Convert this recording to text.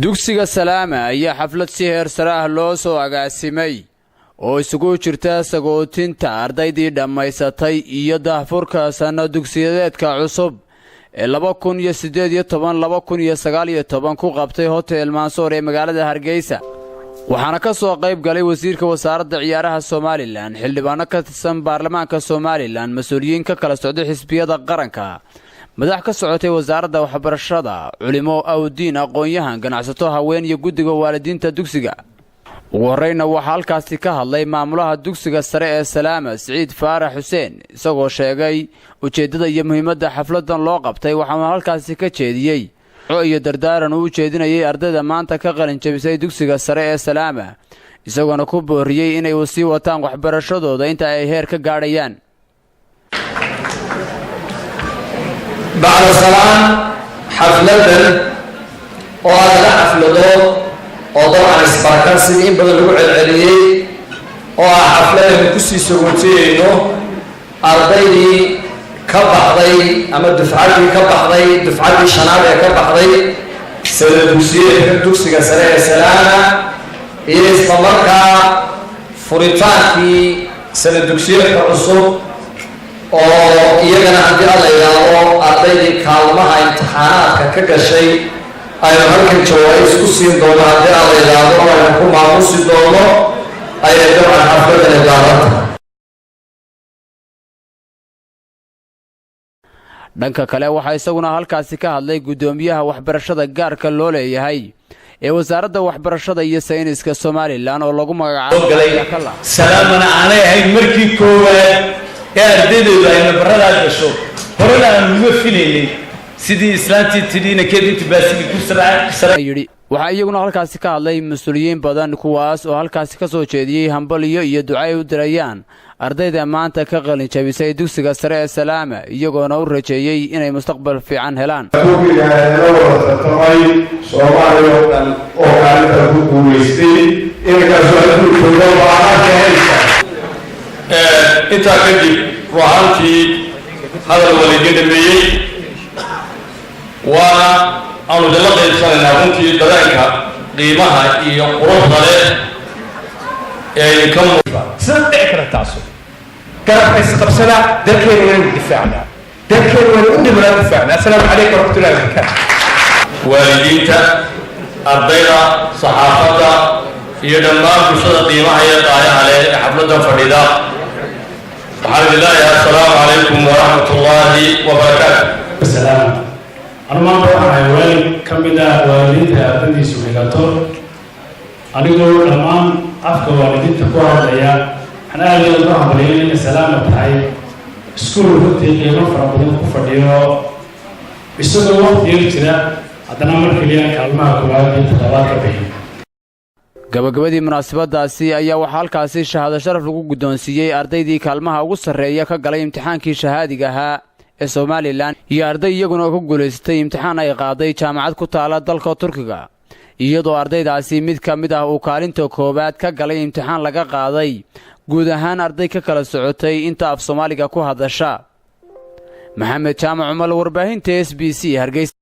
dugsiga Salaama ayaa xaflad si heer sare ah loo soo agaasimay oo isugu jirta sagootinta ardaydii dhammaysatay iyo daahfurka sano dugsiyeedka cusub ee 2018-2019 ku qabtay Hotel Mansour ee magaalada Hargeysa. waxaana ka soo qayb galay wasiirka wasaaradda ciyaaraha Soomaaliland, xildhibaano ka tirsan baarlamaanka Soomaaliland, mas'uuliyiin ka kala socday xisbiyada qaranka, madax ka socotay wasaaradda waxbarashada, culimo, awdiin, aqoon-yahan, ganacsato, haween iyo guddiga waalidiinta dugsiga. ugu horreyna waxaa halkaasi ka hadlay maamulaha dugsiga sare ee Salaama, Siciid Faarax Xuseen, isagoo sheegay ujeeddada iyo muhiimadda xafladan loo qabtay. waxaana halkaasi ka jeediyey iyo dardaaran uu jeedinayay ardayda maanta ka qalin jabisay dugsiga sare ee Salaama, isagoona ku booriyey inay sii wataan waxbarashadooda inta ay heer ka gaadhayaan. بعد الصلاة حفلة وهذا حفلة وطبعا اسباركان سنين بدلوا العليي وحفلة مكسي سوتينو أرضي كبحضي أما دفعتي كبحضي دفعتي شنابة كبحضي سلدوسيه دوسي كسرية سلامة يستمرك فريطان في سلدوسيه كرسو oo iyagana haddii alla yidhaahdo ardaydii kaalmaha imtixaanaadka ka gashay aynu halkan jawaa'is ku siin doono haddii alla yidhaahdo aynu ku maamuusi doono ayay dabcan xafladani daaranta. dhanka kale waxaa isaguna halkaasi ka hadlay guddoomiyaha waxbarashada gaarka loo leeyahay ee wasaaradda waxbarashada iyo sayniska Soomaaliland oo lagu magacaabay Salaamana aanay ahayn markii koowaad ardaydu ay nabarada gasho horena aan uga filaynay sidii islaantii tidina keedinta baasiga ku yiri. waxaa iyaguna halkaasi ka hadlay mas'uuliyiin badan kuwaas oo halkaasi ka soo jeediyay hambaliyo iyo ducay u dirayaan ardayda maanta ka qalin jabisay dugsiga sare ee Salaama, iyagoona u rajeeyay inay mustaqbal fiican helaan. intaa kadib ruuxaantii hadal waliga dhameeyey waana aanu dala qaybsanaynaa runtii dareenka qiimaha iyo quruxda leh ee ka muuqda. sida dhici kara taaso garabka isqabsada dalkeena inaan difaacnaa, dalkeena waan u dhimana difaacnaa. assalaamu calaykum waraxmatullahi wabarakaatu. waalidiinta, ardayda, saxaafadda iyo dhammaan bulshada qiimaha iyo qaayaha leh ee xafladan fadhida, الحمد لله. السلام عليكم ورحمة الله وبركاته. السلام. أنا ما أروح حيوان كم بدأ والدين تأتي سويلاتور. أنا أقول الآن أفكار والدين تقوى عليا. أنا أقول لهم بلين السلام تاعي. سكول هتي يوم فرابين كفرديو. بسوق الوقت يرجع. أدنى مركليان كلمة كوالدين تتواصل بهم. gabagabadii munaasabadaasi ayaa waxaa halkaasi shahaado sharaf lagu guddoonsiiyey ardaydii kaalmaha ugu sarreeya ka galay imtixaankii shahaadiga ahaa ee Soomaaliland iyo arday iyaguna ku guuleystay imtixaan ay qaaday jaamacad ku taala dalka Turkiga, iyadoo ardaydaasi mid ka mid ah uu kaalinta koowaad ka galay imtixaan laga qaaday guud ahaan arday ka kala socotay inta af Soomaaliga ku hadasha. Maxamed Jaamac Umar, warbaahinta SBC Hargeysa.